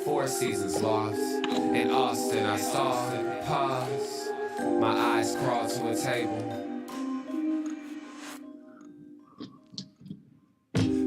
4 seasons lost. In Austin, I saw it. Pause. My eyes crawled to a table.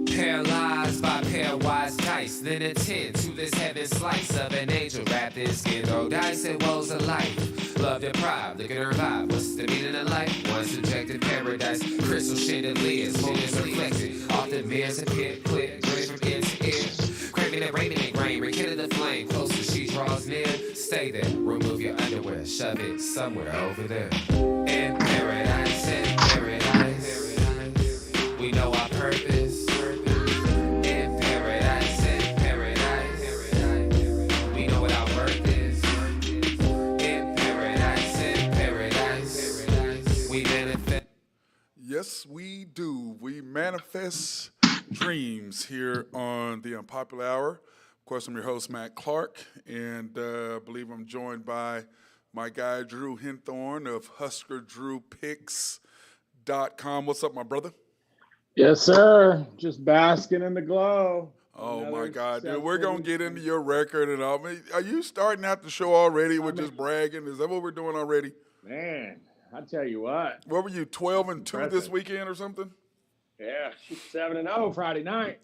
Paralyzed by pairwise dice, then attend to this heaven slice of an angel wrapped in skin. Throw dice and woes of life. Love deprived, look at her vibe. What's the meaning of life? One subjective paradise, crystal shaded lids, moments reflected. Often mirrors appear, clear, grace from ear to ear. Craving and raining and grain, rekindle the flame. Closer she draws near, stay there. Remove your underwear, shove it somewhere over there. In paradise, we know our purpose. Yes, we do. We manifest dreams here on the Unpopular Hour. Of course, I'm your host, Matt Clark, and I believe I'm joined by my guy, Drew Hinthorn of HuskerDrewPicks.com. What's up, my brother? Yes, sir. Just basking in the glow. Oh, my God, dude. We're going to get into your record and all. Are you starting out the show already with just bragging? Is that what we're doing already? Man, I tell you what. What were you, 12-2 this weekend or something? Yeah, 7-0 Friday night.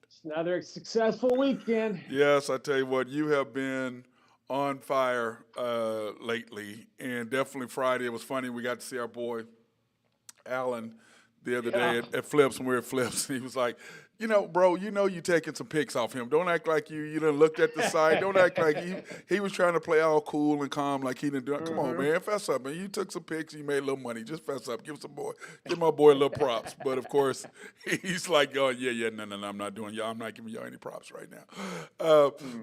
It's another successful weekend. Yes, I tell you what, you have been on fire lately, and definitely Friday. It was funny. We got to see our boy Alan the other day at Flips, when we were at Flips. He was like, bro, you taking some pics off him. Don't act like you done looked at the site. Don't act like he was trying to play all cool and calm like he didn't do it. Come on, man, fess up, man. You took some pics, you made a little money. Just fess up. Give my boy a little props. But, of course, he's like, oh, yeah, no, I'm not doing y'all. I'm not giving y'all any props right now.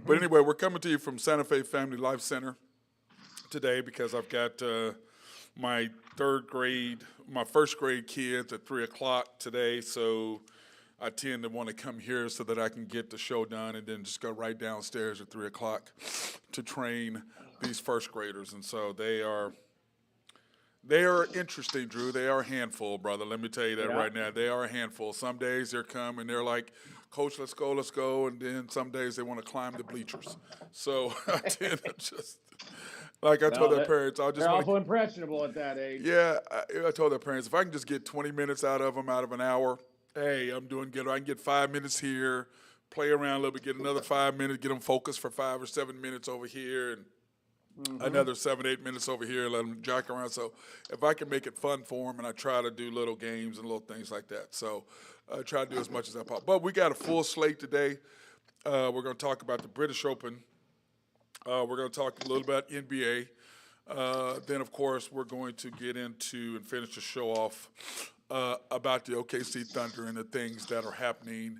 But anyway, we're coming to you from Santa Fe Family Life Center today because I've got my first grade kids at 3 o'clock today, so I tend to want to come here so that I can get the show done and then just go right downstairs at 3 o'clock to train these first graders. And so they are interesting, Drew. They are a handful, brother. Let me tell you that right now. They are a handful. Some days they're come and they're like, Coach, let's go. And then some days they want to climb the bleachers. So I tend to just... Like I told their parents, they're awful impressionable at that age. Yeah, I told their parents, if I can just get 20 minutes out of them out of an hour, hey, I'm doing good. I can get 5 minutes here, play around a little bit, get another 5 minutes, get them focused for 5 or 7 minutes over here, and another 7, 8 minutes over here, let them jack around. So if I can make it fun for them, and I try to do little games and little things like that. So I try to do as much as I possible. But we got a full slate today. We're going to talk about the British Open. We're going to talk a little about NBA. Then, of course, we're going to get into and finish the show off about the OKC Thunder and the things that are happening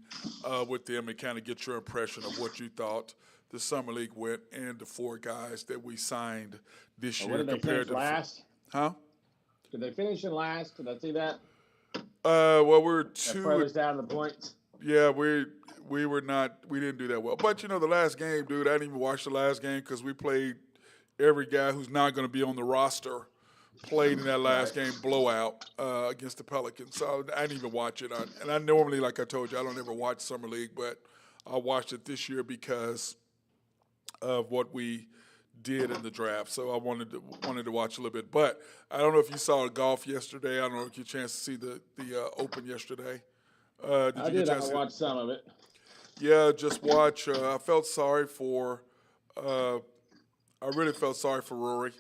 with them and kind of get your impression of what you thought the Summer League went and the 4 guys that we signed this year. What did they finish last? Huh? Did they finish in last? Did I see that? Well, we're 2. Furthest down the points. Yeah, we didn't do that well. But, the last game, dude, I didn't even watch the last game because we played every guy who's not going to be on the roster played in that last game blowout against the Pelicans. So I didn't even watch it. And I normally, like I told you, I don't ever watch Summer League, but I watched it this year because of what we did in the draft. So I wanted to watch a little bit. But I don't know if you saw golf yesterday. I don't know if you had a chance to see the Open yesterday. I did. I watched some of it. Yeah, just watch. I felt sorry for. I really felt sorry for Rory.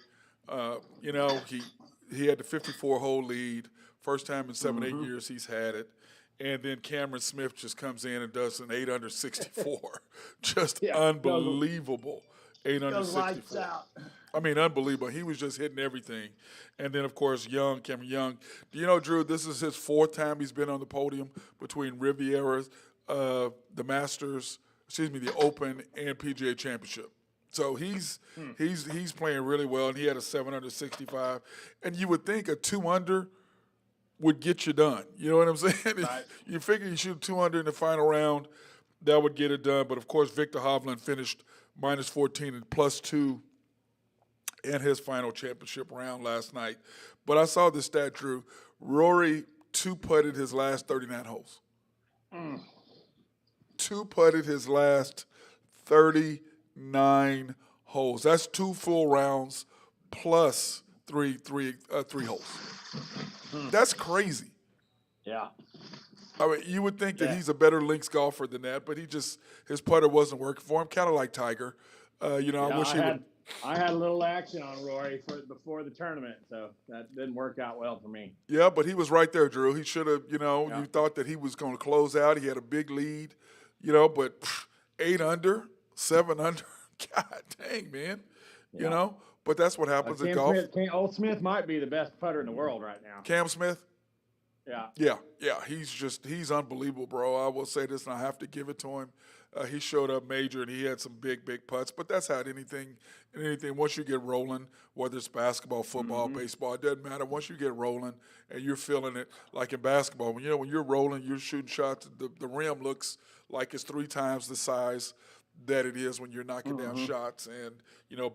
He had the 54-hole lead, first time in 7, 8 years he's had it, and then Cameron Smith just comes in and does an 8 under 64, just unbelievable. 8 under 64. Lights out. I mean, unbelievable. He was just hitting everything. And then, of course, Cameron Young. Do you know, Drew, this is his 4th time he's been on the podium between Riviera's, the Masters, the Open, and PGA Championship. So he's playing really well, and he had a 7 under 65. And you would think a 2 under would get you done. You know what I'm saying? Right. You figure you shoot 2 under in the final round, that would get it done. But, of course, Victor Hovland finished minus 14 and plus 2 in his final championship round last night. But I saw this stat, Drew. Rory 2-putted his last 39 holes. two-putted his last 39 holes. That's 2 full rounds plus three holes. That's crazy. Yeah. I mean, you would think that Yeah. he's a better links golfer than that, but his putter wasn't working for him. Kind of like Tiger. I wish he would. I had a little action on Rory before the tournament, so that didn't work out well for me. Yeah, but he was right there, Drew. He should have, Yeah. you thought that he was going to close out. He had a big lead, but 8 under, 7 under. God dang, man. Yeah. But that's what happens in golf. Old Smith might be the best putter in the world right now. Cam Smith? Yeah. Yeah. He's unbelievable, bro. I will say this, and I have to give it to him. He showed up major, and he had some big putts. But that's how anything. Once you get rolling, whether it's basketball, football, baseball, it doesn't matter. Once you get rolling and you're feeling it, like in basketball, when you're rolling, you're shooting shots. The rim looks like it's 3 times the size that it is when you're knocking down shots. And,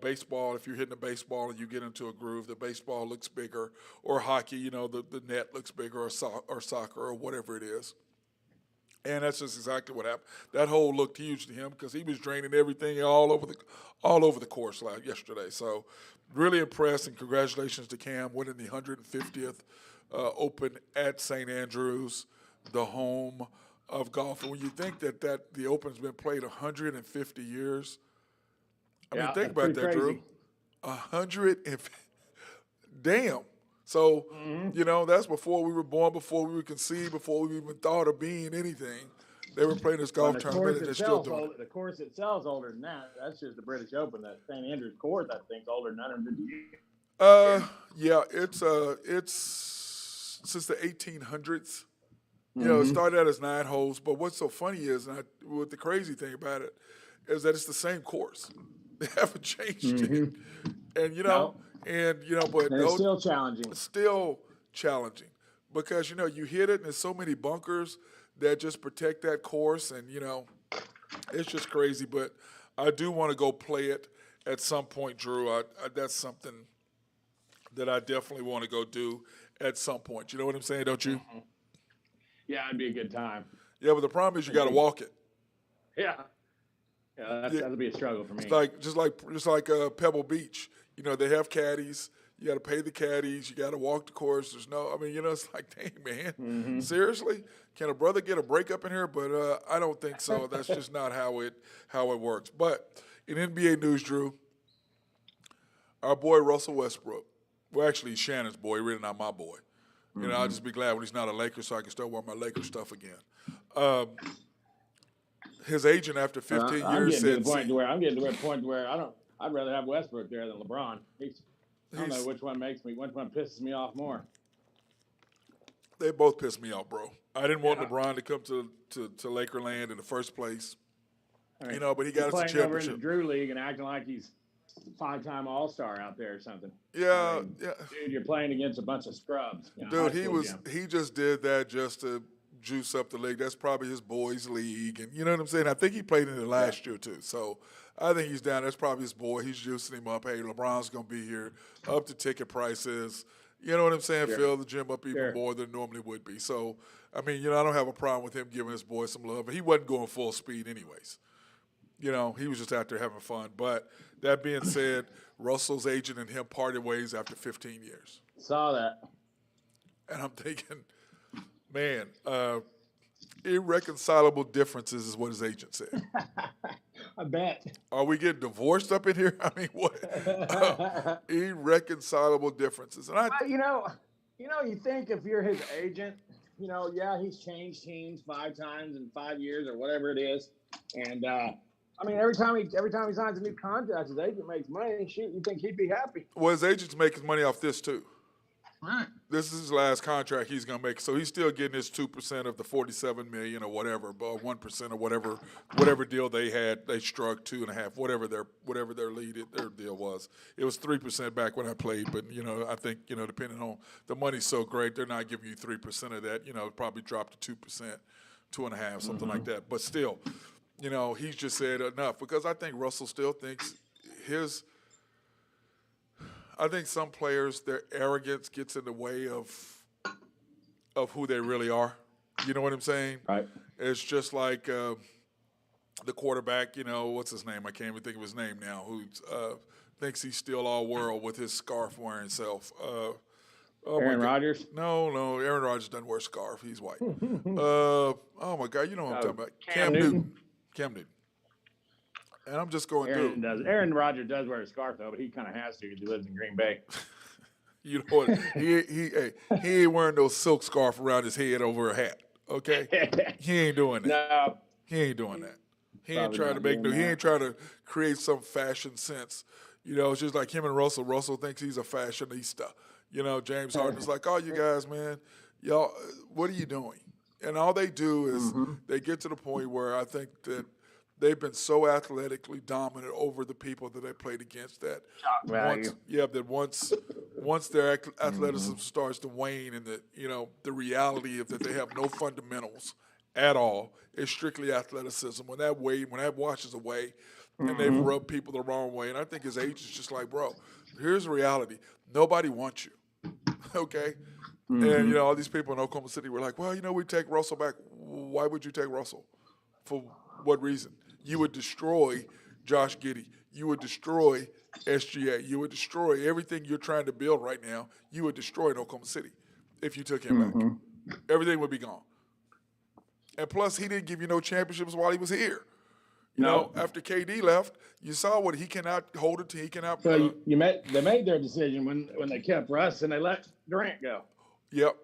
baseball, if you're hitting a baseball and you get into a groove, the baseball looks bigger. Or hockey, the net looks bigger, or soccer, or whatever it is. And that's just exactly what happened. That hole looked huge to him because he was draining everything all over the course yesterday. So really impressed, and congratulations to Cam winning the 150th Open at St. Andrews, the home of golf. And when you think that the Open's been played 150 years, think about that, Drew. 150. Damn. So, that's before we were born, before we were conceived, before we even thought of being anything. They were playing this golf tournament, and they're still doing it. The course itself is older than that. That's just the British Open. That St. Andrews course, I think, is older than 150 years. Yeah, it's since the 1800s. It started out as 9 holes, but what's so funny is, what the crazy thing about it is that it's the same course. They haven't changed it, and No. But It's still challenging. It's still challenging because you hit it, and there's so many bunkers that just protect that course, and it's just crazy. But I do want to go play it at some point, Drew. That's something that I definitely want to go do at some point. You know what I'm saying, don't you? Yeah, it'd be a good time. Yeah, but the problem is you got to walk it. Yeah. That'll be a struggle for me. It's just like Pebble Beach. They have caddies. You got to pay the caddies. You got to walk the course. There's no, it's like, dang, man, seriously? Can a brother get a break up in here? But I don't think so. That's just not how it works. But in NBA news, Drew, our boy Russell Westbrook, well, actually, he's Shannon's boy, really not my boy. I'll just be glad when he's not a Laker so I can start wearing my Laker stuff again. His agent, after 15 years, said, I'm getting to the point where I'd rather have Westbrook there than LeBron. I don't know which one pisses me off more. They both piss me off, bro. I didn't want LeBron to come to Lakerland in the first place. But he got us a championship. Playing over in the Drew League and acting like he's 5-time All-Star out there or something. Yeah. Dude, you're playing against a bunch of scrubs. Dude, he just did that just to juice up the league. That's probably his boys' league, and you know what I'm saying? I think he played in it last year too. So I think he's down. That's probably his boy. He's juicing him up. Hey, LeBron's gonna be here. Up to ticket prices. You know what I'm saying? Sure. Fill the gym up even more than normally would be. So I don't have a problem with him giving his boy some love. But he wasn't going full speed anyways. He was just out there having fun. But that being said, Russell's agent and him parted ways after 15 years. Saw that. And I'm thinking, man, irreconcilable differences is what his agent said. I bet. Are we getting divorced up in here? What? Irreconcilable differences. And you think if you're his agent, he's changed teams 5 times in 5 years or whatever it is, and every time he signs a new contract, his agent makes money. Shoot, you think he'd be happy? Well, his agent's making money off this too. Right. This is his last contract he's going to make, so he's still getting his 2% of the $47 million or whatever, 1% or whatever deal they struck, 2.5, whatever their deal was. It was 3% back when I played, but I think depending on the money's so great, they're not giving you 3% of that. It probably dropped to 2%, 2.5, something like that. But still, he's just said enough because I think Russell still thinks I think some players, their arrogance gets in the way of who they really are. You know what I'm saying? Right. It's just like, the quarterback, what's his name? I can't even think of his name now. Who thinks he's still all world with his scarf wearing self. Aaron Rodgers? No, Aaron Rodgers doesn't wear a scarf. He's white. Oh my God, you know what I'm talking about? Cam Newton. Cam Newton. And I'm just going, Aaron does. Aaron Rodgers does wear a scarf though, but he kind of has to because he lives in Green Bay. You know what? he ain't wearing no silk scarf around his head over a hat. Okay, he ain't doing that. No, he ain't doing that. He ain't Probably trying to not make doing no. He that. ain't trying to create some fashion sense. It's just like him and Russell. Russell thinks he's a fashionista. James Harden's like, oh, you guys, man, y'all, what are you doing? And all they do is they get to the point where I think that they've been so athletically dominant over the people that they played against that once their athleticism starts to wane and the reality of that they have no fundamentals at all, it's strictly athleticism. When that washes away and they've rubbed people the wrong way, and I think his agent's just like, bro, here's the reality. Nobody wants you. Okay? And, all these people in Oklahoma City were like, well, we take Russell back. Why would you take Russell? For what reason? You would destroy Josh Giddey. You would destroy SGA. You would destroy everything you're trying to build right now. You would destroy in Oklahoma City if you took him back. Everything would be gone. And plus, he didn't give you no championships while he was here. After KD left, you saw what he cannot hold it to. He cannot. So they made their decision when they kept Russ and they let Durant go. Yep.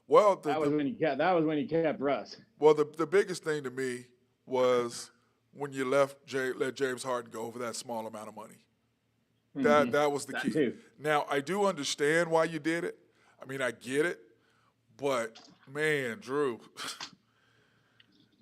Well, that was when he kept Russ. Well, the biggest thing to me was when you let James Harden go for that small amount of money. That was the key. Too. Now, I do understand why you did it. I mean, I get it. But, man, Drew,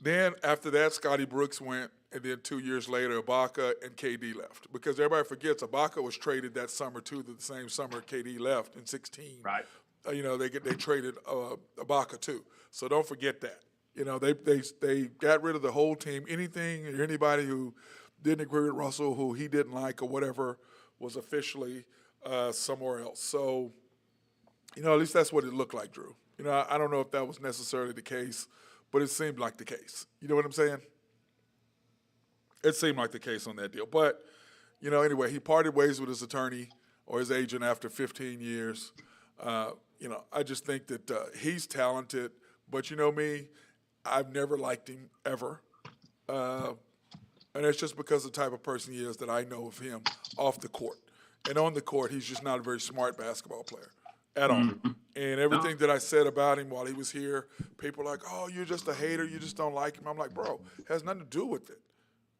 then after that, Scotty Brooks went, and then 2 years later, Ibaka and KD left. Because everybody forgets Ibaka was traded that summer, too, the same summer KD left in 2016. Right. They traded Ibaka, too. So don't forget that. They got rid of the whole team. Anything or anybody who didn't agree with Russell, who he didn't like or whatever, was officially somewhere else. So, at least that's what it looked like, Drew. I don't know if that was necessarily the case, but it seemed like the case. You know what I'm saying? It seemed like the case on that deal. But, anyway, he parted ways with his attorney or his agent after 15 years. I just think that he's talented. But me, I've never liked him ever. And it's just because of the type of person he is that I know of him off the court. And on the court, he's just not a very smart basketball player at all. And everything that I said about him while he was here, people are like, oh, you're just a hater. You just don't like him. I'm like, bro, it has nothing to do with it.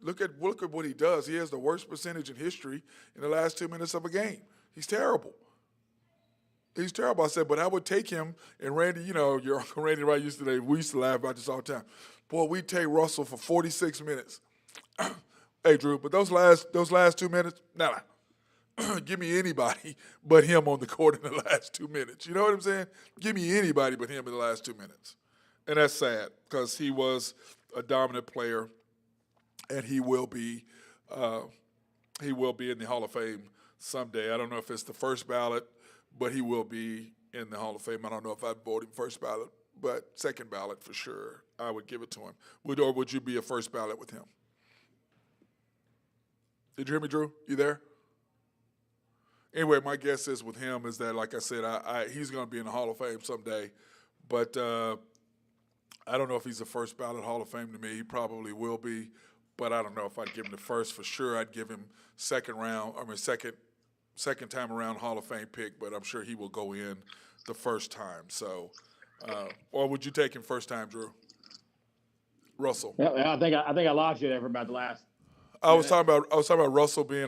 Look at what he does. He has the worst percentage in history in the last 2 minutes of a game. He's terrible. He's terrible. I said, but I would take him, and Randy, your Uncle Randy Wright we used to laugh about this all the time. Boy, we'd take Russell for 46 minutes. Hey, Drew, but those last 2 minutes, nah. Give me anybody but him on the court in the last 2 minutes. You know what I'm saying? Give me anybody but him in the last 2 minutes. And that's sad because he was a dominant player, and he will be in the Hall of Fame someday. I don't know if it's the first ballot, but he will be in the Hall of Fame. I don't know if I'd vote him first ballot, but second ballot for sure. I would give it to him. Would you be a first ballot with him? Did you hear me, Drew? You there? Anyway, my guess is with him is that, like I said, he's going to be in the Hall of Fame someday. But I don't know if he's a first ballot Hall of Fame to me. He probably will be. But I don't know if I'd give him the first for sure. I'd give him second time around Hall of Fame pick, but I'm sure he will go in the first time. So, or would you take him first time, Drew? Russell. Yeah, I think I lost you there for about the last. I was talking about Russell being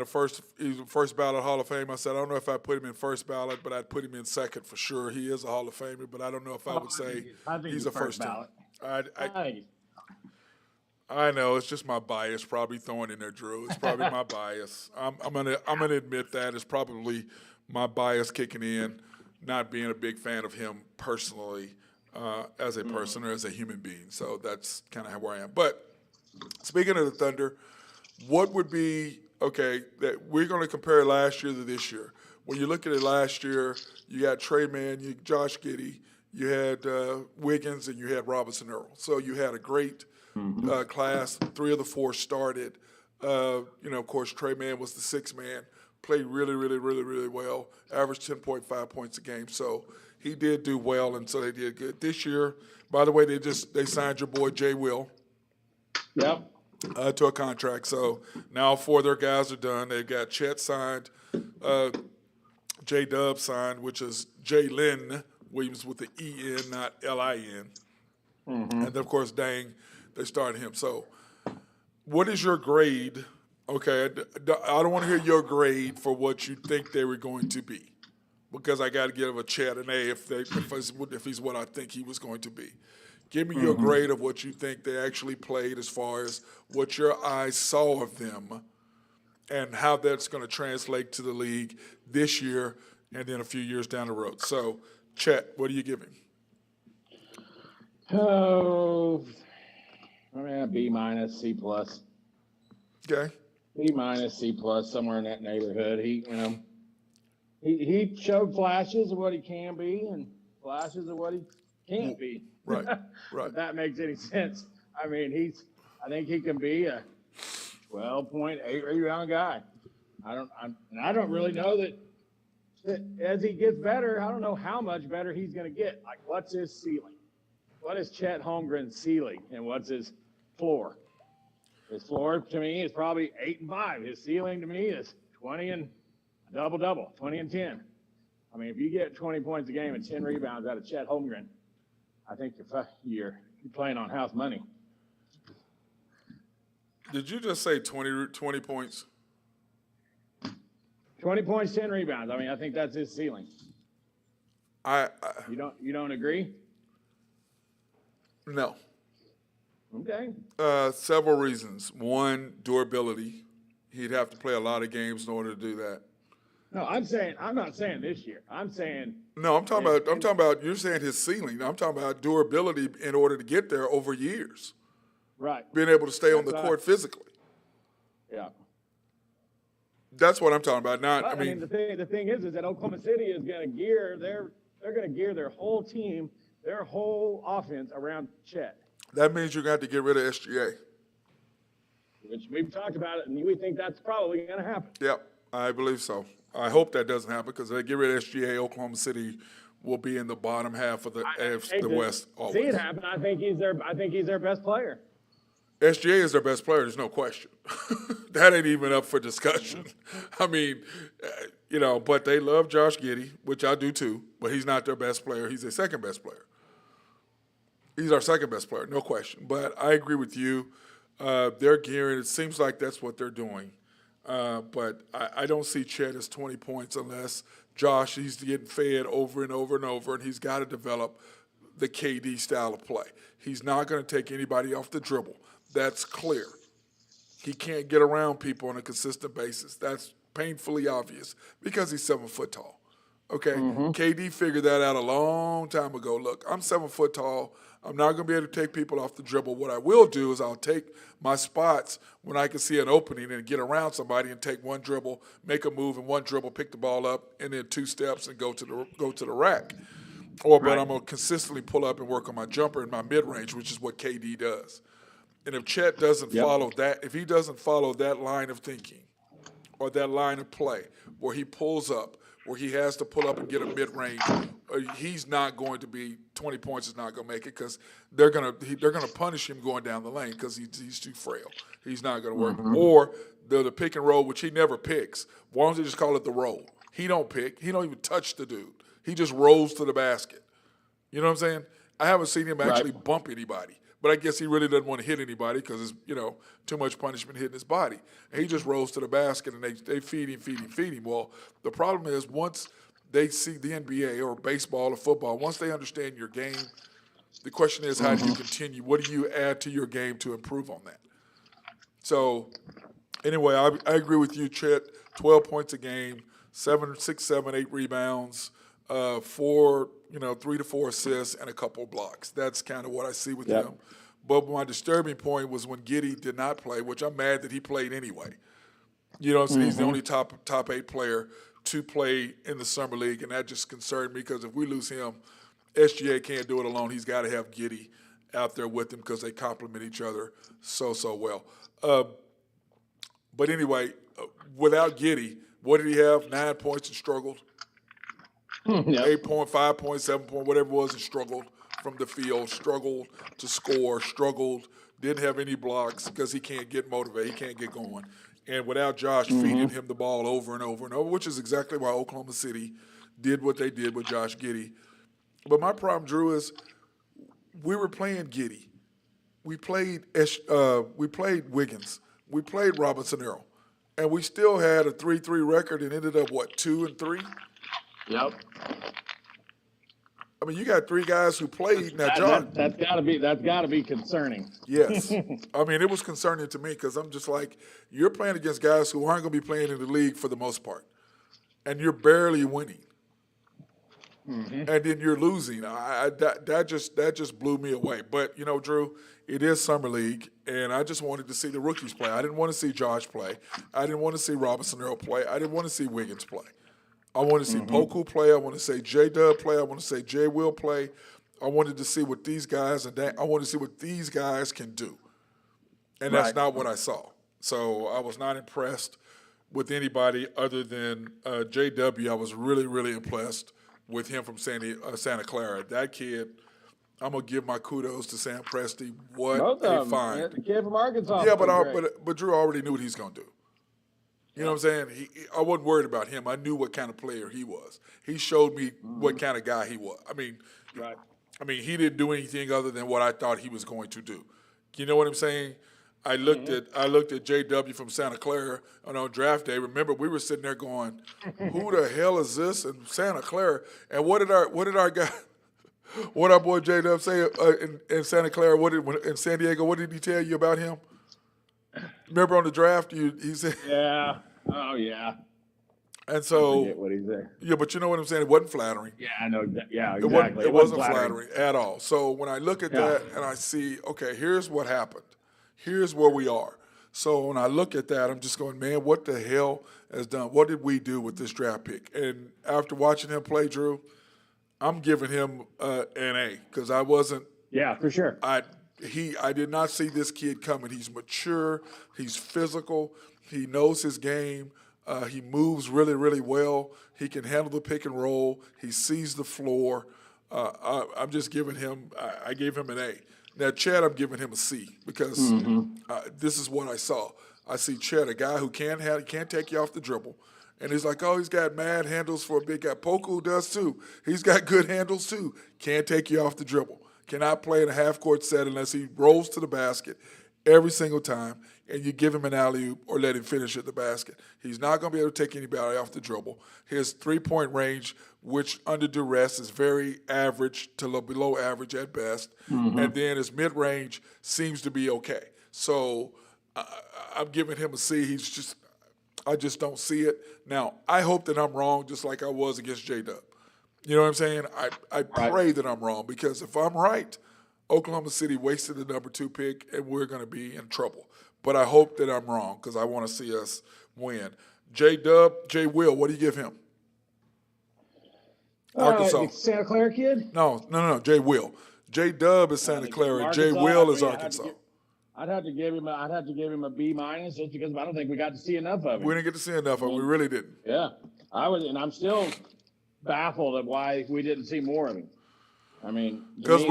he's a first ballot Hall of Fame. I said I don't know if I'd put him in first ballot, but I'd put him in second for sure. He is a Hall of Famer, but I don't know if I would say he's a first ballot. I know it's just my bias probably throwing in there, Drew. It's probably my bias. I'm gonna admit that it's probably my bias kicking in, not being a big fan of him personally as a person or as a human being. So that's kind of where I am. But speaking of the Thunder, what would be that we're going to compare last year to this year? When you look at it last year, you got Trey Mann, Josh Giddey, you had Wiggins, and you had Robinson Earl. So you had a great class. 3 of the 4 started. Of course, Trey Mann was the 6th man. Played really, really, really, really well. Averaged 10.5 points a game. So he did do well, and so they did good. This year, by the way, they signed your boy Jay Will. Yep. To a contract. So now 4 of their guys are done. They've got Chet signed, J-Dub signed, which is Jalen Williams with the E-N, not L-I-N. And then, of course, Dang, they started him. So what is your grade? Okay, I don't want to hear your grade for what you think they were going to be, because I got to give a Chet an A if he's what I think he was going to be. Give me your grade of what you think they actually played as far as what your eyes saw of them and how that's going to translate to the league this year and then a few years down the road. So, Chet, what do you give him? Oh, I mean, a B minus, C plus. Okay. B minus, C plus, somewhere in that neighborhood. He showed flashes of what he can be and flashes of what he can't be. Right. If that makes any sense. I mean, I think he can be a 12.8 rebound guy. I don't really know that as he gets better, I don't know how much better he's going to get. Like, what's his ceiling? What is Chet Holmgren's ceiling, and what's his floor? His floor to me is probably 8 and 5. His ceiling to me is 20 and double, 20 and 10. I mean, if you get 20 points a game and 10 rebounds out of Chet Holmgren, I think you're playing on house money. Did you just say 20 points? 20 points, 10 rebounds. I mean, I think that's his ceiling. You don't agree? No. Okay. Several reasons. One, durability. He'd have to play a lot of games in order to do that. No, I'm not saying this year. I'm saying. No, I'm talking about, you're saying his ceiling. I'm talking about durability in order to get there over years. Right. Being able to stay on the court physically. Yeah. That's what I'm talking about. I mean, the thing is that Oklahoma City is going to gear they're going to gear their whole team, their whole offense around Chet. That means you're going to have to get rid of SGA. Which we've talked about it, and we think that's probably going to happen. Yep, I believe so. I hope that doesn't happen, because if they get rid of SGA, Oklahoma City will be in the bottom half of the West. Always. See it happen. I think he's their best player. SGA is their best player. There's no question. That ain't even up for discussion. I mean, but they love Josh Giddey, which I do too. But he's not their best player. He's their second best player. He's our second best player, no question. But I agree with you. They're gearing. It seems like that's what they're doing. But I don't see Chet as 20 points unless Josh, he's getting fed over and over and over, and he's got to develop the KD style of play. He's not going to take anybody off the dribble. That's clear. He can't get around people on a consistent basis. That's painfully obvious because he's 7 foot tall. Okay? KD figured that out a long time ago. Look, I'm 7 foot tall. I'm not going to be able to take people off the dribble. What I will do is I'll take my spots when I can see an opening and get around somebody and take one dribble, make a move, and one dribble, pick the ball up, and then 2 steps and go to the rack. But I'm going to consistently pull up and work on my jumper in my mid-range, which is what KD does. And if Chet doesn't follow that, if he doesn't follow that line of thinking or that line of play where he pulls up, where he has to pull up and get a mid-range, he's not going to be 20 points is not going to make it, because they're going to punish him going down the lane because he's too frail. He's not going to work. Or the pick and roll, which he never picks. Why don't they just call it the roll? He don't pick. He don't even touch the dude. He just rolls to the basket. You know what I'm saying? I haven't seen him actually bump anybody. But I guess he really doesn't want to hit anybody because it's, too much punishment hitting his body. And he just rolls to the basket and they feed him. Well, the problem is once they see the NBA or baseball or football, once they understand your game, the question is how do you continue? What do you add to your game to improve on that? So, anyway, I agree with you, Chet. 12 points a game, 6, 7, 8 rebounds, 3 to 4 assists, and a couple of blocks. That's kind of what I see with him. But my disturbing point was when Giddey did not play, which I'm mad that he played anyway. You know what I'm saying? He's the only top 8 player to play in the summer league, and that just concerned me because if we lose him, SGA can't do it alone. He's got to have Giddey. out there with him because they complement each other so well. But anyway, without Giddey, what did he have? 9 points and struggled. Yep. 8 point, 5 point, 7 point, whatever it was, and struggled from the field, struggled to score, struggled, didn't have any blocks because he can't get motivated, he can't get going. And without Josh feeding him the ball over and over and over, which is exactly why Oklahoma City did what they did with Josh Giddey. But my problem, Drew, is we were playing Giddey. We played Wiggins. We played Robinson Earl. And we still had a 3-3 record and ended up, 2-3? Yep. I mean, you got 3 guys who played. Now, John, that's gotta be concerning. Yes. I mean, it was concerning to me because I'm just like, you're playing against guys who aren't going to be playing in the league for the most part, and you're barely winning, and then you're losing. That just blew me away. But you know, Drew, it is summer league, and I just wanted to see the rookies play. I didn't want to see Josh play. I didn't want to see Robinson Earl play. I didn't want to see Wiggins play. I wanted to see Poku play. I want to say J-Dub play. I want to say J. Will play. I wanted to see what these guys I wanted to see what these guys can do, and that's not what I saw. So I was not impressed with anybody other than J.W. I was really, really impressed with him from Santa Clara. That kid, I'm gonna give my kudos to Sam Presti. What Both a of them. find! The kid from Arkansas. Yeah, but but Drew already knew what he's gonna do. You know what I'm saying? I wasn't worried about him. I knew what kind of player he was. He showed me what kind of guy he was. I mean, he didn't do anything other than what I thought he was going to do. You know what I'm saying? I looked at JW from Santa Clara on draft day. Remember, we were sitting there going, "Who the hell is this in Santa Clara?" And what did our guy, what our boy JW say in Santa Clara? In San Diego? What did he tell you about him? Remember on the draft, he said, yeah. Oh yeah. And so, I forget what he said. Yeah, but you know what I'm saying? It wasn't flattering. Yeah, I know. Yeah, exactly. It wasn't flattering at all. So when I look at that and I see, okay, here's what happened. Here's where we are. So when I look at that, I'm just going, man, what the hell has done? What did we do with this draft pick? And after watching him play, Drew, I'm giving him an A because I wasn't. Yeah, for sure. I did not see this kid coming. He's mature. He's physical. He knows his game. He moves really, really well. He can handle the pick and roll. He sees the floor. I'm just giving him. I gave him an A. Now, Chad, I'm giving him a C because this is what I saw. I see Chad, a guy who can't take you off the dribble. And he's like, oh, he's got mad handles for a big guy. Poku does too. He's got good handles too. Can't take you off the dribble. Cannot play in a half-court set unless he rolls to the basket every single time, and you give him an alley-oop or let him finish at the basket. He's not going to be able to take anybody off the dribble. His three-point range, which under duress is very average to below average at best, and then his mid-range seems to be okay. So I'm giving him a C. I just don't see it. Now, I hope that I'm wrong just like I was against J-Dub. You know what I'm saying? I pray that I'm wrong because if I'm right, Oklahoma City wasted the number 2 pick and we're going to be in trouble. But I hope that I'm wrong because I want to see us win. J-Dub, J. Will, what do you give him? Arkansas. Santa Clara kid? No, J. Will. J-Dub is Santa Clara. J. Will is Arkansas. I'd have to give him a B- just because I don't think we got to see enough of him. We didn't get to see enough of him. We really didn't. Yeah. I'm still baffled at why we didn't see more of him. I mean, because we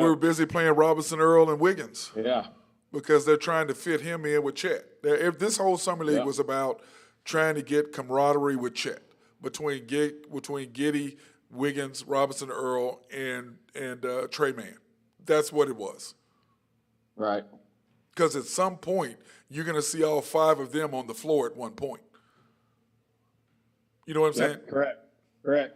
were busy playing Robinson, Earl, and Wiggins. Yeah. Because they're trying to fit him in with Chet. If this whole summer league was about trying to get camaraderie with Chet between Giddey, Wiggins, Robinson, Earl, and Trey Mann, that's what it was. Right. Because at some point you're going to see all 5 of them on the floor at one point. You know what I'm saying? Correct.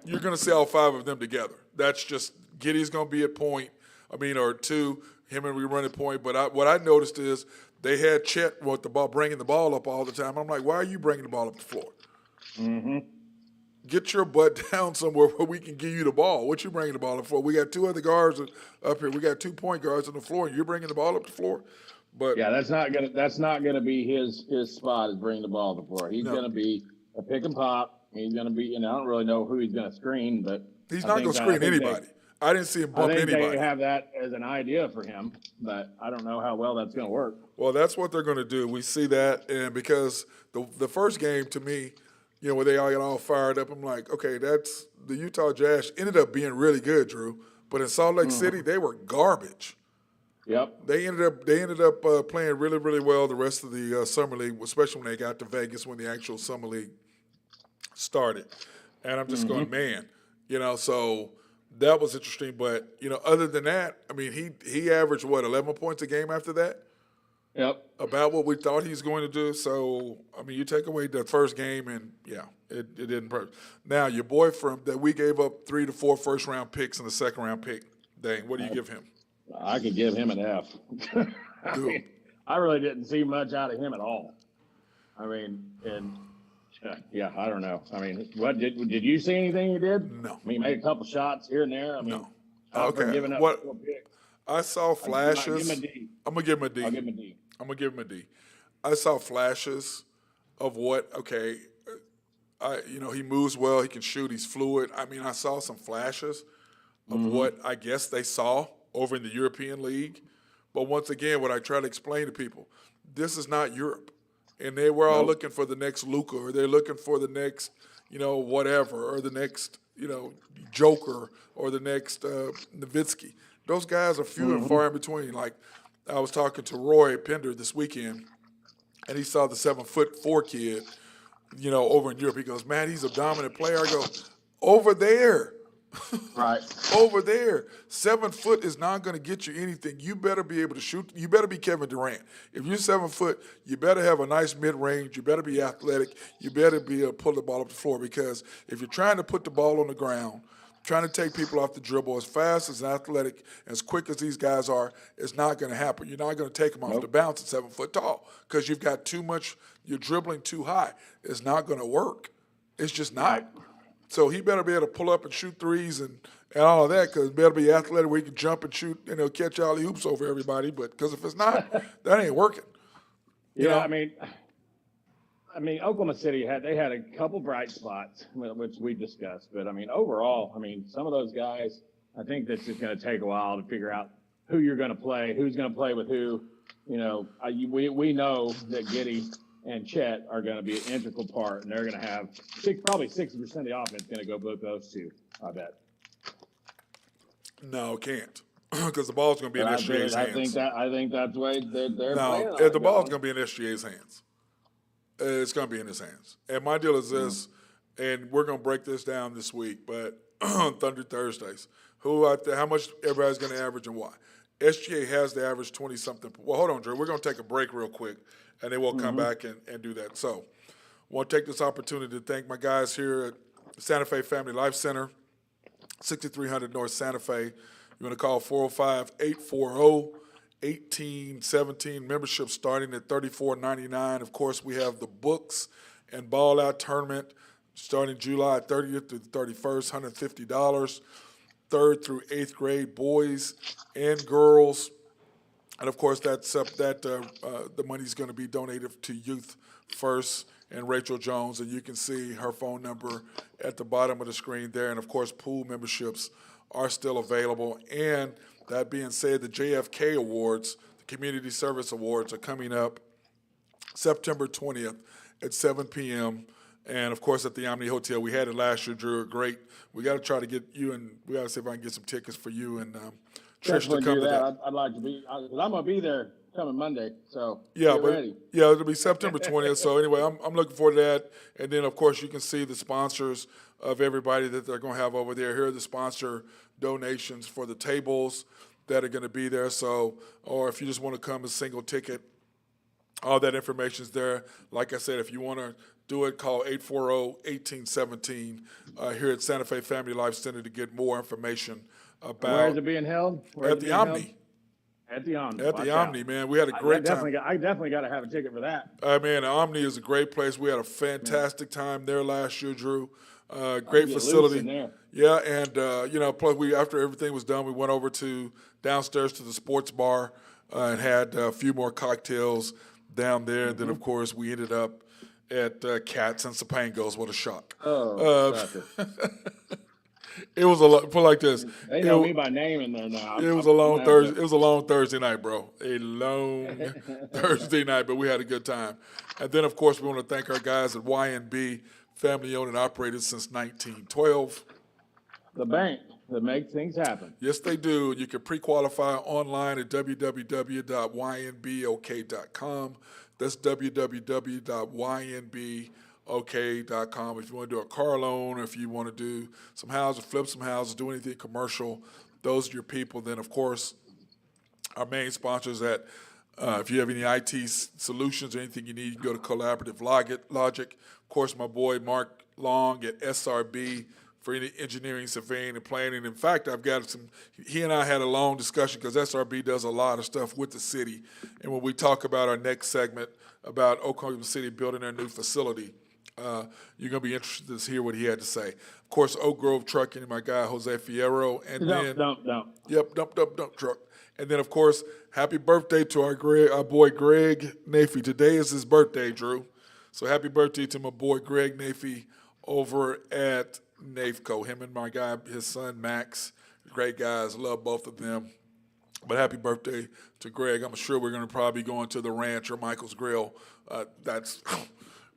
You're going to see all 5 of them together. That's just Giddey's going to be at point. Or 2. Him and we run at point. But what I noticed is they had Chet with the ball, bringing the ball up all the time. I'm like, why are you bringing the ball up the floor? Mm-hmm. Get your butt down somewhere where we can give you the ball. What you bringing the ball up for? We got 2 other guards up here. We got 2 point guards on the floor, and you're bringing the ball up the floor. But yeah, that's not gonna be his spot is bringing the ball up the floor. He's gonna be a pick and pop. He's gonna be, I don't really know who he's gonna screen, but he's not gonna screen anybody. I didn't see him I bump think anybody. they have that as an idea for him, but I don't know how well that's going to work. Well, that's what they're going to do. We see that, and because the first game to me, where they all got all fired up, I'm like, okay, that's the Utah Jazz ended up being really good, Drew. But in Salt Lake City, they were garbage. Yep. They ended up playing really, really well the rest of the summer league, especially when they got to Vegas when the actual summer league started. And I'm just going, man, so that was interesting. But other than that, I mean, he averaged 11 points a game after that. Yep. About what we thought he was going to do. So I mean, you take away the first game, and it didn't work. Now your boy that we gave up 3 to 4 first-round picks and the second-round pick. Dang, what do you give him? I could give him an F. I really didn't see much out of him at all. I mean, I don't know. I mean, what did you see anything he did? No. I mean, he made a couple shots here and there. I mean, No. Okay. Giving up 4 picks. I saw flashes. I'm gonna give him a D. I'll give him a D. I'm gonna give him a D. I saw flashes of what. Okay, he moves well. He can shoot. He's fluid. I mean, I saw some flashes of what I guess they saw over in the European League. But once again, what I try to explain to people, this is not Europe. And they were all looking for the next Luka, or they're looking for the next, whatever, or the next, Joker, or the next Nowitzki. Those guys are few and far in between. Like, I was talking to Roy Pender this weekend, and he saw the 7'4" kid, over in Europe. He goes, man, he's a dominant player. I go, over there. Right. Over there. 7 foot is not going to get you anything. You better be able to shoot. You better be Kevin Durant. If you're 7 foot, you better have a nice mid-range. You better be athletic. You better be able to pull the ball up the floor, because if you're trying to put the ball on the ground, trying to take people off the dribble as fast, as athletic, as quick as these guys are, it's not going to happen. You're not going to take them off the bounce at 7 foot tall, because you've got too much, you're dribbling too high. It's not going to work. It's just not. Right. So he better be able to pull up and shoot threes and all of that, because he better be athletic where he can jump and shoot, catch alley hoops over everybody. But because if it's not, that ain't working. I mean, Oklahoma City had a couple bright spots, which we discussed. But I mean, overall, some of those guys, I think that's just going to take a while to figure out who you're going to play, who's going to play with who. We know that Giddey and Chet are going to be an integral part, and they're going to have probably 60% of the offense going to go both those two, I bet. No, can't, because the ball's going to be in SGA's hands. I think that's the way they're playing. No, the ball's going to be in SGA's hands. It's going to be in his hands. And my deal is this, and we're going to break this down this week, but on Thunder Thursdays, how much everybody's going to average and why. SGA has the average 20-something. Well, hold on, Drew. We're going to take a break real quick, and then we'll come back and do that. So I want to take this opportunity to thank my guys here at Santa Fe Family Life Center, 6300 North Santa Fe. You want to call 405-840-1817. Membership starting at $34.99. Of course, we have the Books and Ball Out Tournament starting July 30th through the 31st, $150. 3rd through 8th grade, boys and girls. And, of course, the money's going to be donated to Youth First and Rachel Jones. And you can see her phone number at the bottom of the screen there. And, of course, pool memberships are still available. And that being said, the JFK Awards, the Community Service Awards, are coming up September 20th at 7 p.m., and, of course, at the Omni Hotel. We had it last year, Drew. Great. We got to try to get you, and we got to see if I can get some tickets for you and Trish to come to that. I'd like to be, because I'm going to be there coming Monday, so get ready. Yeah, it'll be September 20th. So, anyway, I'm looking forward to that. And then, of course, you can see the sponsors of everybody that they're going to have over there. Here are the sponsor donations for the tables that are going to be there. So, or if you just want to come a single ticket, all that information's there. Like I said, if you want to do it, call 840-1817 here at Santa Fe Family Life Center to get more information about. Where is it being held? At the Omni. At the Omni. At the Omni, man. We had a great time. I definitely got to have a ticket for that. Man, the Omni is a great place. We had a fantastic time there last year, Drew. Great facility. Yeah, and plus after everything was done, we went over to downstairs to the sports bar and had a few more cocktails down there. And then, of course, we ended up at Cats and Sapangos. What a shock. It was a lot. Put it like this. They know It, me by name in there now. it was a I'm long gonna have Thursday. It was a long Thursday night, bro. A long Thursday night, but we had a good time. And then, of course, we want to thank our guys at YNB, family owned and operated since 1912. the bank that makes things happen. Yes, they do. You can pre-qualify online at www.ynbok.com. That's www.ynbok.com. If you want to do a car loan, or if you want to do some houses, flip some houses, do anything commercial, those are your people. Then, of course, our main sponsors at if you have any IT solutions or anything you need, you can go to Collaborative Logic. Of course, my boy Mark Long at SRB for any engineering, surveying, and planning. In fact, I've got he and I had a long discussion because SRB does a lot of stuff with the city. And when we talk about our next segment about Oklahoma City building their new facility, you're going to be interested to hear what he had to say. Of course, Oak Grove Trucking, my guy Jose Fierro. And Dump. Yep, dump truck. And then, of course, happy birthday to our boy Greg Nafee. Today is his birthday, Drew. So happy birthday to my boy Greg Nafee over at NAFCO. Him and my guy, his son Max, great guys. Love both of them. But happy birthday to Greg. I'm sure we're going to probably be going to the ranch or Michael's Grill. That's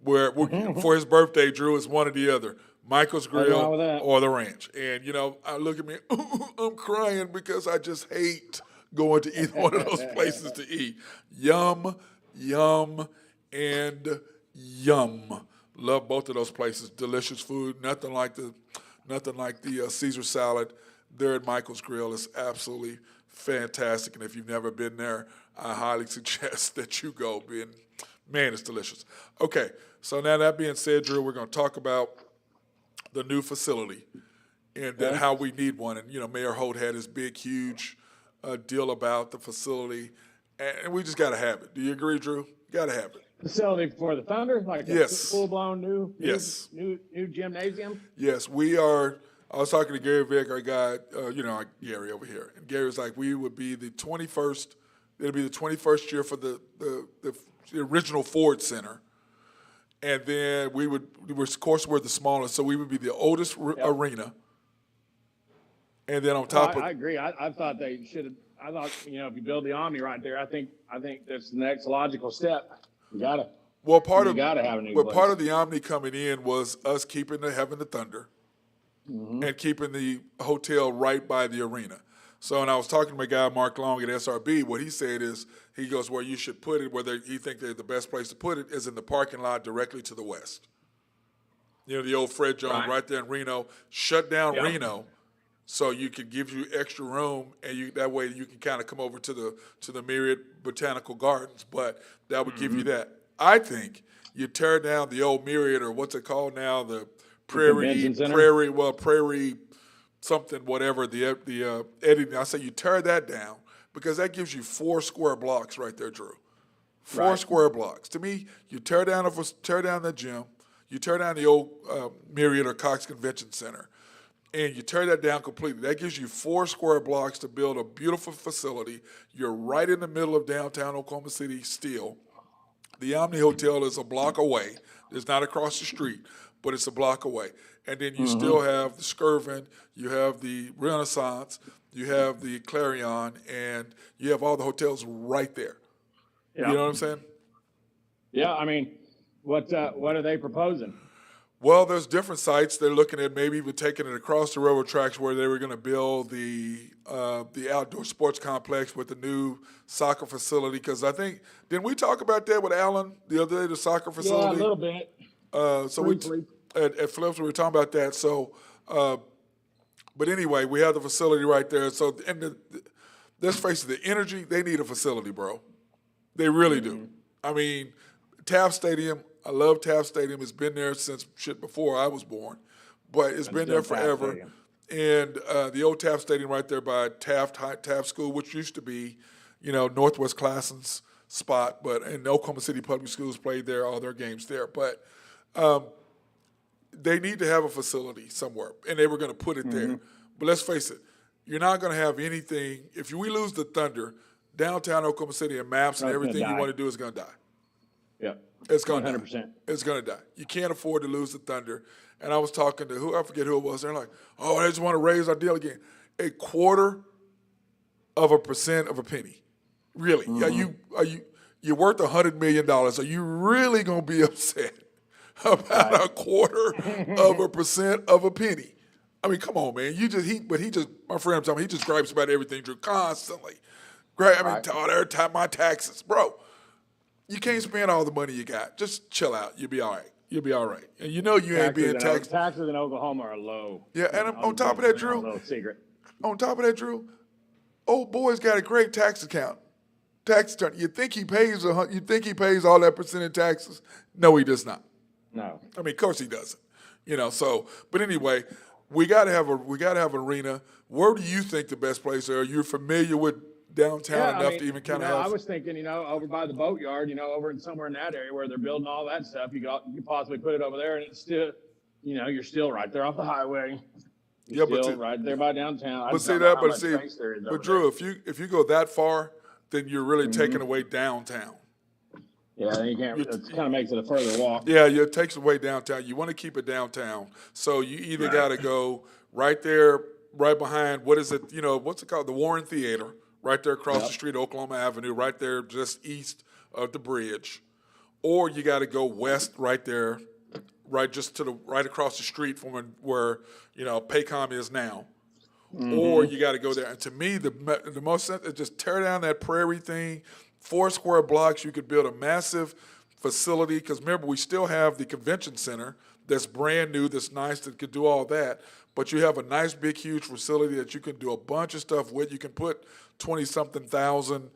where for his birthday, Drew, is one or the other. Michael's Grill or the ranch. And, I look at me, I'm crying because I just hate going to either one of those places to eat. Yum, and yum. Love both of those places. Delicious food. Nothing like the Caesar salad there at Michael's Grill is absolutely fantastic. And if you've never been there, I highly suggest that you go. Man, it's delicious. Okay, so now that being said, Drew, we're going to talk about the new facility and then how we need one. And, Mayor Holt had his big, huge deal about the facility, and we just got to have it. Do you agree, Drew? Got to have it. Facility for the Thunder, like a full-blown new gymnasium. Yes, we are. I was talking to Gary Vick, our guy, Gary over here, and Gary was like, we would be the 21st. It'll be the 21st year for the original Ford Center, and then we're the smallest, so we would be the oldest arena. And then on top I agree. I thought they should have. I thought if you build the Omni right there, I think that's the next logical step. You gotta. Well, part of the Omni coming in was us keeping having the Thunder, and keeping the hotel right by the arena. So, and I was talking to my guy Mark Long at SRB. What he said is, he goes, where you should put it, whether he think that the best place to put it is in the parking lot directly to the west. The old Fred Jones right there in Reno. Shut down Reno. So you can give you extra room, and that way you can kind of come over to the Myriad Botanical Gardens. But that would give you that. I think you tear down the old Myriad, or what's it called now, the Prairie something, whatever the editing. I say you tear that down because that gives you 4 square blocks right there, Drew. 4 square blocks. To me, you tear down the gym, you tear down the old Myriad or Cox Convention Center, and you tear that down completely. That gives you 4 square blocks to build a beautiful facility. You're right in the middle of downtown Oklahoma City still. The Omni Hotel is a block away. It's not across the street, but it's a block away. And then you still have the Skirvin, you have the Renaissance, you have the Clarion, and you have all the hotels right there. Yeah. You know what I'm saying? Yeah, I mean, what are they proposing? Well, there's different sites. They're looking at maybe even taking it across the railroad tracks where they were going to build the outdoor sports complex with the new soccer facility. Because I think, didn't we talk about that with Alan the other day, the soccer facility? Yeah, a little bit. At Phillips, we were talking about that. So, but anyway, we have the facility right there. So, and let's face it, the energy, they need a facility, bro. They really do. I mean, Taft Stadium, I love Taft Stadium. It's been there since before I was born, but it's been there forever. And the old Taft Stadium right there by Taft School, which used to be, Northwest Classon's spot, and Oklahoma City Public Schools played there, all their games there. But they need to have a facility somewhere, and they were going to put it there. But let's face it, you're not going to have anything. If we lose the Thunder, downtown Oklahoma City and maps and everything you want to do is going to die. Yep. It's going to 100%. die. It's going to die. You can't afford to lose the Thunder. And I was talking to I forget who it was. They're like, oh, they just want to raise our deal again. 1/4% of a penny. Really? You're worth $100 million. Are you really going to be upset about 1/4% of a penny? I mean, come on, man. My friend told me he just gripes about everything, Drew, constantly. Right? I mean, my taxes, bro. You can't spend all the money you got. Just chill out. You'll be all right. You'll be all right. And you ain't being taxed. Taxes in Oklahoma are low. Yeah, and on top of that, Drew. No secret. On top of that, Drew, old boy's got a great tax account. Tax attorney. You think he pays all that percent in taxes? No, he does not. No. I mean, of course he doesn't. But anyway, we gotta have an arena. Where do you think the best place are? Are you familiar with downtown enough to even kind of have? I was thinking, over by the boatyard, over somewhere in that area where they're building all that stuff. You could possibly put it over there, and it's still, you're still right there off the highway. You're still right there by downtown. But Drew, if you go that far, then you're really taking away downtown. Yeah, then you can't. It kind of makes it a further walk. Yeah, it takes away downtown. You want to keep it downtown, so you either got to go right there, right behind what's it called, the Warren Theater. Right there across the street, Oklahoma Avenue, right there just east of the bridge. Or you got to go west right there, right across the street from where, Paycom is now. Mm-hmm. Or you got to go there. And to me, the most sense is just tear down that prairie thing, 4 square blocks. You could build a massive facility because remember, we still have the convention center that's brand new, that's nice, that could do all that. But you have a nice, big, huge facility that you can do a bunch of stuff with. You can put 20-something thousand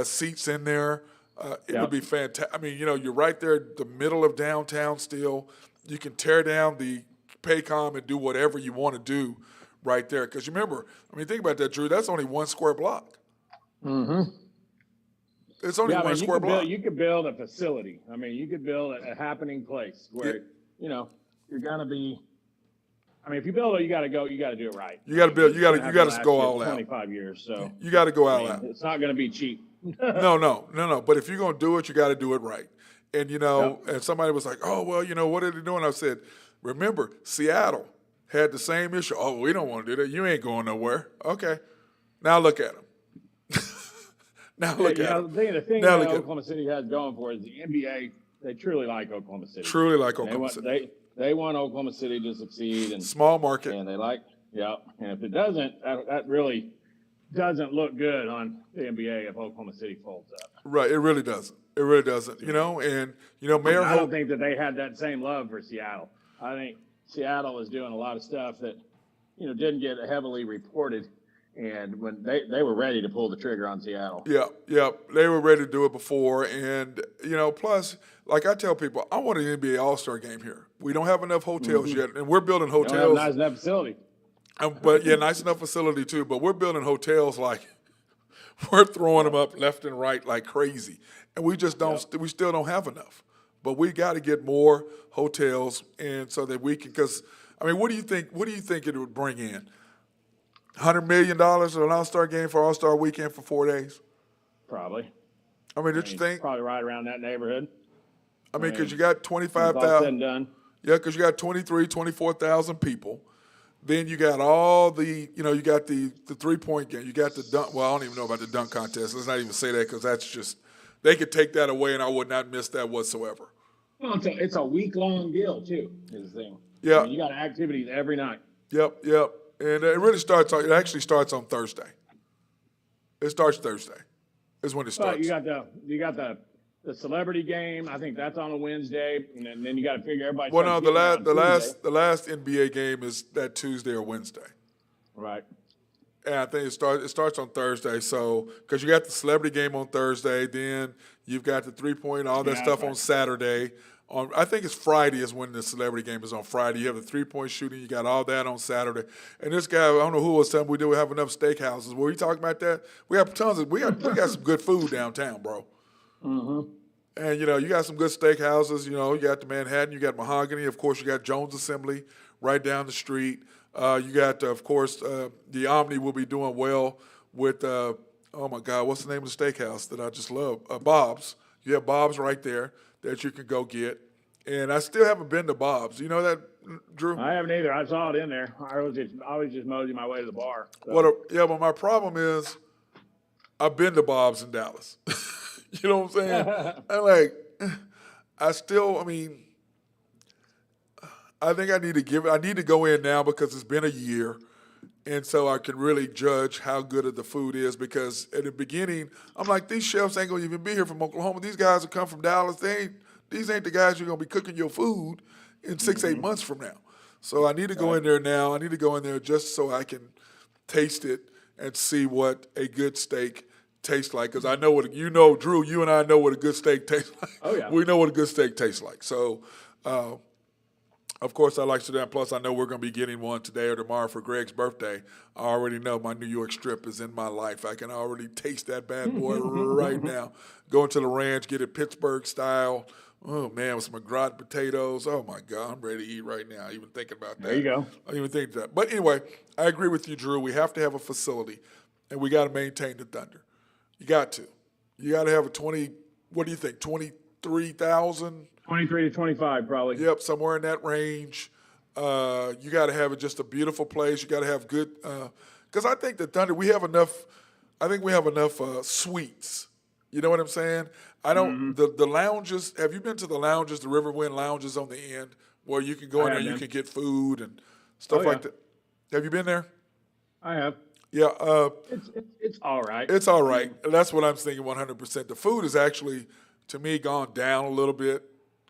seats in there. It would be fantastic. I mean, you're right there in the middle of downtown still. You can tear down the Paycom and do whatever you want to do right there. Because remember, think about that, Drew. That's only 1 square block. Mm-hmm. It's only 1 square block. You could build a facility. You could build a happening place where, you're going to be. If you build it, you got to do it right. You got to build. You got to go all out. 25 years, so you got to go all out. It's not going to be cheap. No. But if you're going to do it, you got to do it right. And and somebody was like, "Oh, well, what are they doing?" I said, "Remember, Seattle had the same issue. Oh, we don't want to do that. You ain't going nowhere. Okay, now look at them. The thing that Oklahoma City has going for it is the NBA. They truly like Oklahoma City. City. They want Oklahoma City to succeed and small market. And they and if it doesn't, that really doesn't look good on the NBA if Oklahoma City folds up. Right, it really doesn't. Mayor I don't think that they had that same love for Seattle. I think Seattle is doing a lot of stuff that, didn't get heavily reported. And when they were ready to pull the trigger on Seattle. Yeah, they were ready to do it before. And, plus, like I tell people, I want an NBA All-Star game here. We don't have enough hotels yet, and we're building hotels. Don't have a nice enough facility. Nice enough facility too, but we're building hotels like we're throwing them up left and right like crazy. And we just don't, we still don't have enough. But we got to get more hotels and so that we can, because, what do you think it would bring in? $100 million for an All-Star game for All-Star weekend for 4 days? Probably. Don't you think? Probably right around that neighborhood. Because you got 25,000. Done. Yeah, because you got 24,000 people. Then you got all the, you got the 3-point game. You got the dunk. Well, I don't even know about the dunk contest. Let's not even say that because that's just, they could take that away and I would not miss that whatsoever. Well, it's a week-long deal, too, is the thing. Yeah. You got activities every night. Yep. And it actually starts on Thursday. It starts Thursday is when it starts. You got the celebrity game. I think that's on a Wednesday. And then you got to figure everybody. Well, no, the last NBA game is that Tuesday or Wednesday. Right. And I think it starts on Thursday. So, because you got the celebrity game on Thursday, then you've got the 3-point, all that stuff on Saturday. I think it's Friday is when the celebrity game is on Friday. You have the 3-point shooting. You got all that on Saturday. And this guy, I don't know who was telling me we do have enough steakhouses. Were you talking about that? We have tons of. We got some good food downtown, bro. Mm-hmm. And you got some good steakhouses. You got the Manhattan. You got Mahogany. Of course, you got Jones Assembly right down the street. You got, of course, the Omni will be doing well with. Oh my God, what's the name of the steakhouse that I just love? Bob's. You have Bob's right there that you can go get. And I still haven't been to Bob's. You know that, Drew? I haven't either. I saw it in there. I was just moseying my way to the bar. So. But my problem is I've been to Bob's in Dallas. You know what I'm saying? I'm like, I think I need to go in now because it's been a year. And so I can really judge how good of the food is because at the beginning, I'm like, these chefs ain't going to even be here from Oklahoma. These guys will come from Dallas. These ain't the guys you're going to be cooking your food in 6-8 months from now. So I need to go in there now. I need to go in there just so I can taste it and see what a good steak tastes like. Because I know Drew, you and I know what a good steak tastes like. Oh, yeah. We know what a good steak tastes like. So, of course, I like to do that. Plus, I know we're going to be getting one today or tomorrow for Greg's birthday. I already know my New York strip is in my life. I can already taste that bad boy right now. Going to the ranch, get it Pittsburgh style. Oh, man, with some gratin potatoes. Oh, my God, I'm ready to eat right now, even thinking about that. There you go. I even think that. But anyway, I agree with you, Drew. We have to have a facility, and we got to maintain the Thunder. You got to. You got to have a 20, what do you think, 23,000? 23 to 25, probably. Yep, somewhere in that range. You got to have just a beautiful place. You got to have good because I think the Thunder, we have enough suites. You know what I'm saying? I don't the lounges. Have you been to the lounges, the Riverwind lounges on the end where you can go in there, you can get food and stuff like that? Have you been there? I have. Yeah. It's all right. It's all right. That's what I'm thinking 100%. The food has actually, to me, gone down a little bit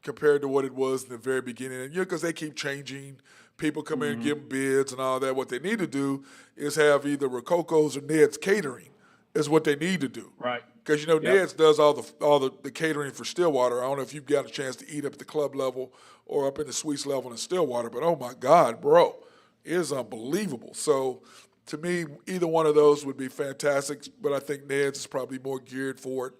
compared to what it was in the very beginning. And because they keep changing. People come in and give them bids and all that. What they need to do is have either Rococo's or Ned's catering is what they need to do. Right. Because, Ned's does all the catering for Stillwater. I don't know if you've got a chance to eat up at the club level or up in the suites level in Stillwater, but oh, my God, bro, it is unbelievable. So, to me, either one of those would be fantastic, but I think Ned's is probably more geared for it,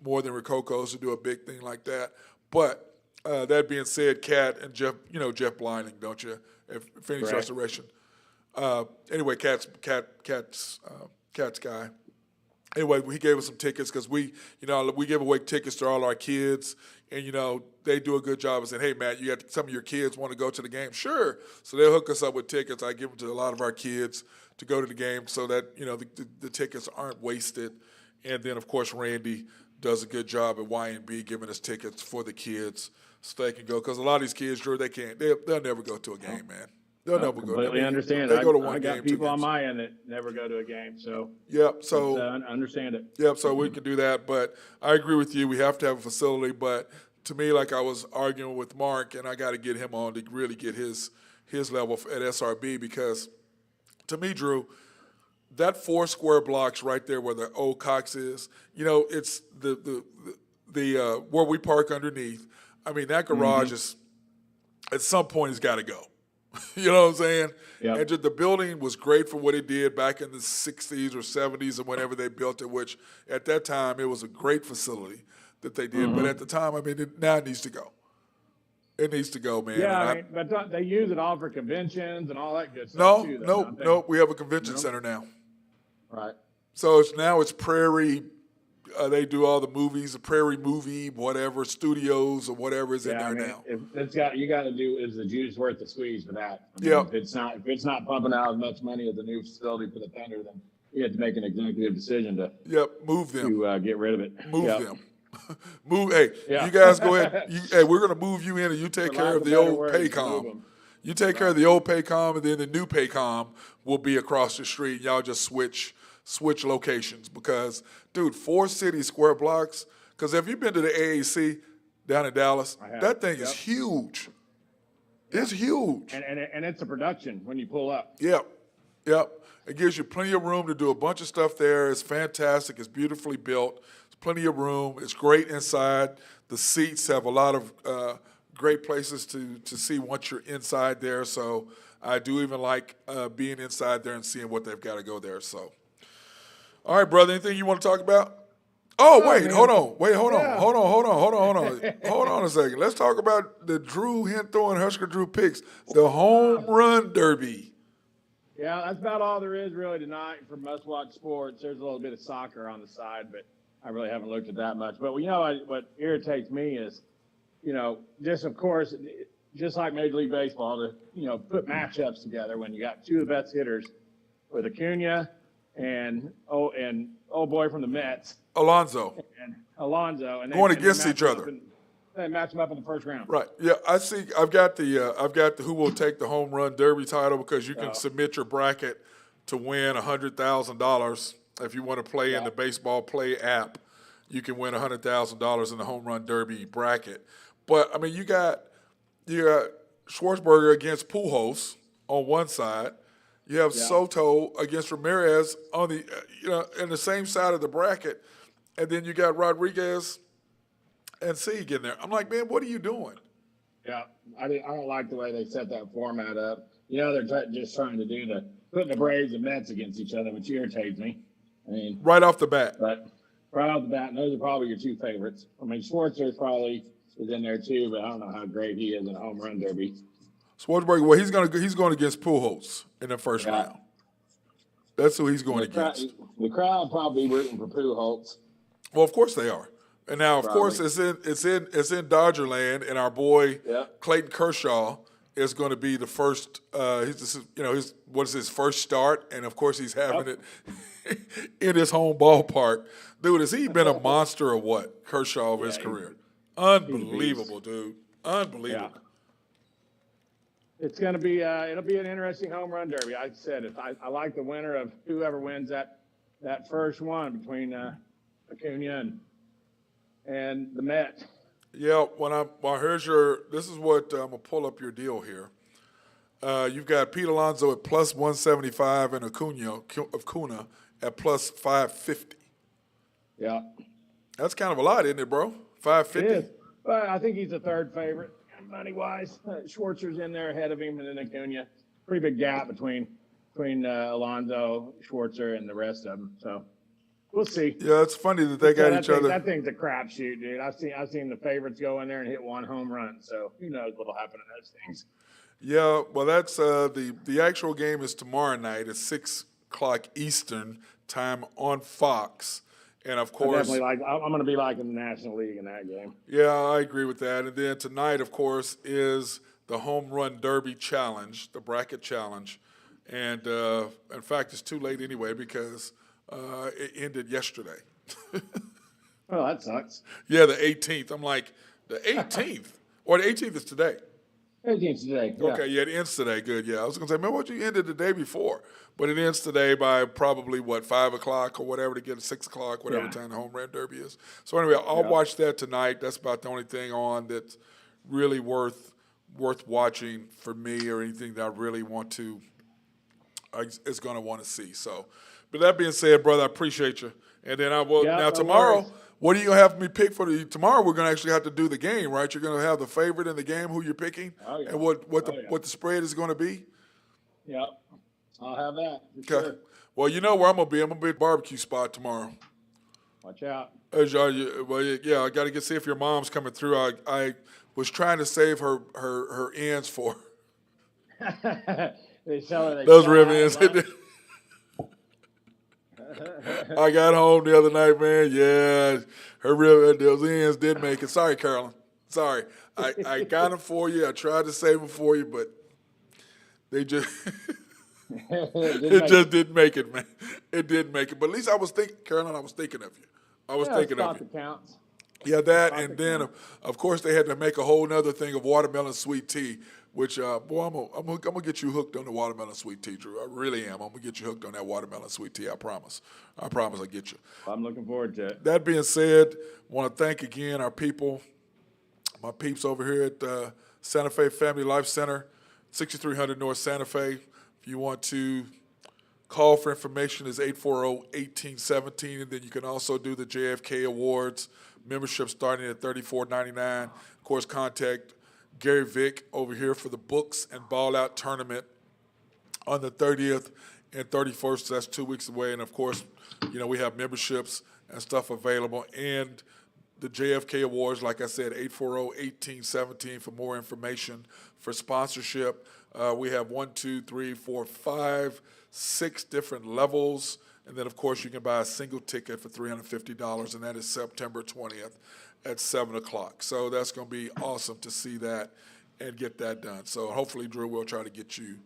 more than Rococo's to do a big thing like that. But that being said, Kat and Jeff, Jeff Blining, don't you? At Phoenix Restoration. Anyway, Kat's guy. Anyway, he gave us some tickets because we give away tickets to all our kids, and they do a good job of saying, "Hey, Matt, you got some of your kids want to go to the game?" Sure. So they'll hook us up with tickets. I give them to a lot of our kids to go to the game so that the tickets aren't wasted. And then of course Randy does a good job at Y&B giving us tickets for the kids so they can go. Because a lot of these kids, Drew, they'll never go to a game, man. They'll never go. Completely understand. They go to one I got game, people 2 on games. my end that never go to a game, so yep. So I understand it. Yep. So we can do that, but I agree with you. We have to have a facility. But to me, like I was arguing with Mark, and I got to get him on to really get his level at SRB because, to me, Drew, that 4 square blocks right there where the old Cox is, it's the where we park underneath. I mean, that garage is at some point has got to go. You know what I'm saying? Yep. And just the building was great for what it did back in the 60s or 70s or whenever they built it, which at that time it was a great facility that they did. But at the time, now it needs to go. It needs to go, man. Yeah, but they use it all for conventions and all that good stuff too. No. We have a convention center now. Right. So it's Prairie. They do all the movies, the Prairie Movie, whatever, studios or whatever is in there now. You got to do is the juice worth the squeeze for that. If it's not pumping out as much money as the new facility for the Thunder, then you have to make an executive decision to move them to get rid of it. Move them. Hey, you guys go ahead. We're going to move you in, and you take care of the old Paycom. You take care of the old Paycom, and then the new Paycom will be across the street. Y'all just switch locations because, dude, 4 city square blocks. Because have you been to the AAC down in Dallas? That thing is huge. It's huge. And it's a production when you pull up. Yep. It gives you plenty of room to do a bunch of stuff there. It's fantastic. It's beautifully built. There's plenty of room. It's great inside. The seats have a lot of great places to see once you're inside there. So I do even like being inside there and seeing what they've got to go there. So. All right, brother, anything you want to talk about? Oh, wait, hold on. Hold on a second. Let's talk about the Drew Hento and Husker Drew picks, the home run derby. Yeah, that's about all there is really tonight for must-watch sports. There's a little bit of soccer on the side, but I really haven't looked at that much. But what irritates me is, just of course, just like Major League Baseball, to put matchups together when you got two of the best hitters with Acuna and old boy from the Mets Alonso. and Alonso, and Going against each other. They match them up in the first round. Right. Yeah, I see. I've got the who will take the home run derby title because you can submit your bracket to win $100,000 if you want to play in the baseball play app. You can win $100,000 in the home run derby bracket. But I mean, you got Schwartzberger against Pujols on one side. You have Soto against Ramirez on the in the same side of the bracket, and then you got Rodriguez and Sieg in there. I'm like, man, what are you doing? Yeah, I don't like the way they set that format up. They're just trying to do putting the Braves and Mets against each other, which irritates me. I mean, right off the bat. But right off the bat, those are probably your two favorites. I mean, Schwartzer probably is in there too, but I don't know how great he is in a home run derby. Schwartzberger, well, he's going against Pujols in the first round. That's who he's going against. The crowd probably rooting for Pujols. Well, of course they are. And now, of course, it's in Dodger land, and our boy Clayton Kershaw is going to be the first. His first start, and of course he's having it in his home ballpark. Dude, has he been a monster or what? Kershaw of his career, unbelievable, dude, unbelievable. Yeah. It's going to be it'll be an interesting home run derby. I said I like the winner of whoever wins that first one between Acuna and the Mets. Yeah, this is what I'm gonna pull up your deal here. You've got Pete Alonso at plus 175 and Acuna at plus 550. Yeah, that's kind of a lot, isn't it, bro? 550. It is. But I think he's the third favorite money wise. Schwartzer's in there ahead of him, and then Acuna. Pretty big gap between Alonso, Schwartzer, and the rest of them. So. We'll see. Yeah, it's funny that they got each other. That thing's a crapshoot, dude. I've seen the favorites go in there and hit one home run. So who knows what'll happen in those things. Yeah, well, that's the actual game is tomorrow night at 6:00 Eastern time on Fox, and of course, I'm going to be like in the National League in that game. Yeah, I agree with that. And then tonight, of course, is the Home Run Derby Challenge, the bracket challenge, and in fact, it's too late anyway because. It ended yesterday. Oh, that sucks. Yeah, the 18th. I'm like, the 18th? Or the 18th is today. 18th today. Yeah. Okay, yeah, it ends today. Good, yeah. I was going to say, man, what you ended the day before? But it ends today by probably, 5 o'clock or whatever to get 6 o'clock, whatever time the Home Run Derby is. So anyway, I'll watch that tonight. That's about the only thing on that's really worth watching for me or anything that I really is going to want to see. So. But that being said, brother, I appreciate you. And then I will now tomorrow. What are you gonna have me pick for tomorrow? We're gonna actually have to do the game, right? You're gonna have the favorite in the game, who you're picking, and what the spread is going to be. Yep, I'll have that. Okay. Sure. Well, you know where I'm gonna be. I'm gonna be at the barbecue spot tomorrow. Watch out. I got to see if your mom's coming through. I was trying to save her ends for. They sell her. Those rib ends. I got home the other night, man. Yeah, those ends did make it. Sorry, Carolyn. Sorry. I got them for you. I tried to save them for you, but they just didn't make it, man. It didn't make it. But at least I was thinking, Carolyn, I was thinking of you. I was thinking of you. Counts. Yeah, that, and then, of course, they had to make a whole other thing of watermelon sweet tea, which, boy, I'm gonna get you hooked on the watermelon sweet tea, Drew. I really am. I'm gonna get you hooked on that watermelon sweet tea. I promise. I'll get you. I'm looking forward to it. That being said, I want to thank again our people, my peeps over here at Santa Fe Family Life Center, 6300 North Santa Fe. If you want to call for information, is 840-1817, and then you can also do the JFK Awards. Membership starting at $34.99. Of course, contact Gary Vick over here for the Books and Ball Out Tournament on the 30th and 31st. So that's 2 weeks away. And, of course, we have memberships and stuff available. And the JFK Awards, like I said, 840-1817 for more information. For sponsorship, we have 6 different levels. And then, of course, you can buy a single ticket for $350, and that is September 20th at 7 o'clock. So that's going to be awesome to see that and get that done. So hopefully, Drew, will try to get you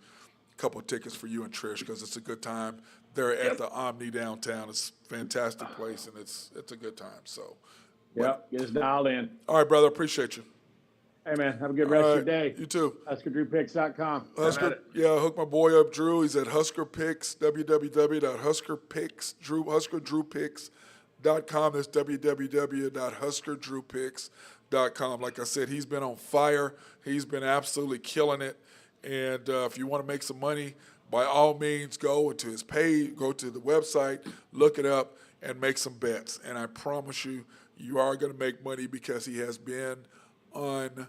a couple of tickets for you and Trish because it's a good time. They're at the Omni downtown. It's a fantastic place, and it's a good time. So, Yep, get us dialed in. all right, brother, appreciate you. Hey, man, have a good rest of your day. You too. HuskerDrewPicks.com. Husker, yeah, hook my boy up, Drew. He's at Husker Picks, www.huskerdrewpicks.com. That's www.huskerdrewpicks.com. Like I said, he's been on fire. He's been absolutely killing it. And if you want to make some money, by all means, go to his page, go to the website, look it up, and make some bets. And I promise you, you are going to make money because he has been on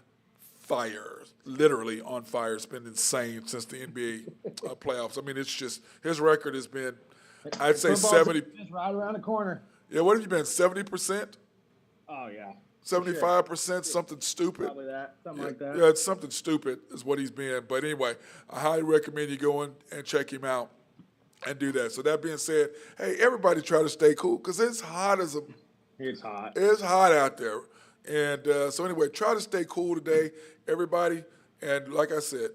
fire, literally on fire. It's been insane since the NBA playoffs. I mean, it's just his record has been, I'd say Football's 70. just right around the corner. Yeah, what have you been? 70%, Oh, yeah. 75%, something stupid. Probably that. Something like that. Yeah, it's something stupid is what he's been. But anyway, I highly recommend you go in and check him out and do that. So that being said, hey, everybody try to stay cool because it's hot as a. It's hot. It's hot out there. And so anyway, try to stay cool today, everybody. And like I said,